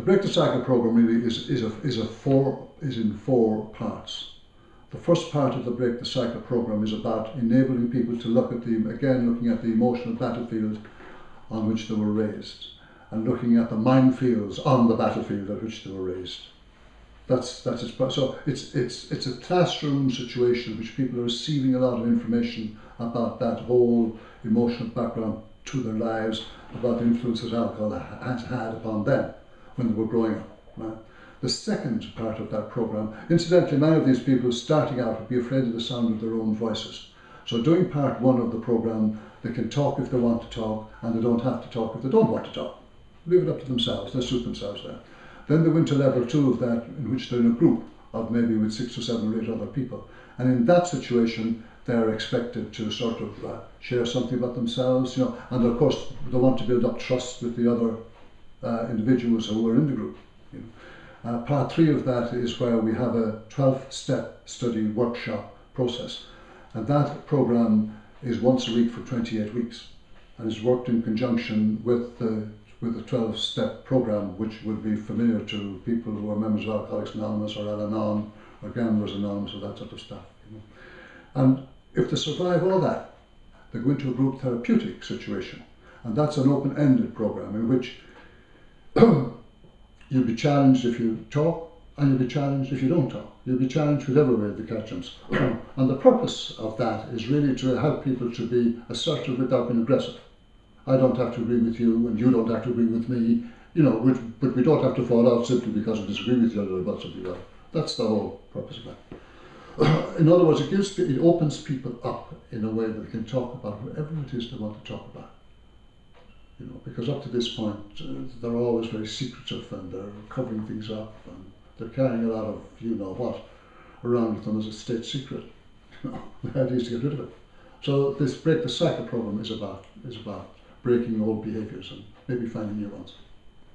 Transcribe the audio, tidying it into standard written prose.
Break the Cycle program really is in four parts. The first part of the Break the Cycle program is about enabling people to looking at the emotional battlefield on which they were raised, and looking at the minefields on the battlefield at which they were raised. That's its part. So it's a classroom situation in which people are receiving a lot of information about that whole emotional background to their lives, about the influence that alcohol has had upon them when they were growing up. Right? The second part of that program, incidentally, many of these people starting out would be afraid of the sound of their own voices. So doing part one of the program, they can talk if they want to talk, and they don't have to talk if they don't want to talk. Leave it up to themselves, they suit themselves there. Then they go into level two of that, in which they're in a group of maybe with 6 or 7 or 8 other people. And in that situation, they're expected to sort of share something about themselves, you know, and of course they want to build up trust with the other individuals who are in the group. You know. Part 3 of that is where we have a 12-step study workshop process, and that program is once a week for 28 weeks, and is worked in conjunction with the 12-step program, which will be familiar to people who are members of Alcoholics Anonymous or Al-Anon or Gamblers Anonymous or that sort of stuff. You know. And if they survive all that, they go into a group therapeutic situation, and that's an open-ended program in which you'll be challenged if you talk, and you'll be challenged if you don't talk. You'll be challenged whichever way the cat jumps. And the purpose of that is really to help people to be assertive without being aggressive. I don't have to agree with you, and you don't have to agree with me, you know, but we don't have to fall out simply because we disagree with each other about something else. That's the whole purpose of that. In other words, it opens people up in a way that they can talk about whatever it is they want to talk about. You know, because up to this point, they're always very secretive, and they're covering things up, and they're carrying a lot of, you know what, around with them as a state secret. You know, the idea is to get rid of it. So this Break the Cycle program is about breaking old behaviours and maybe finding new ones.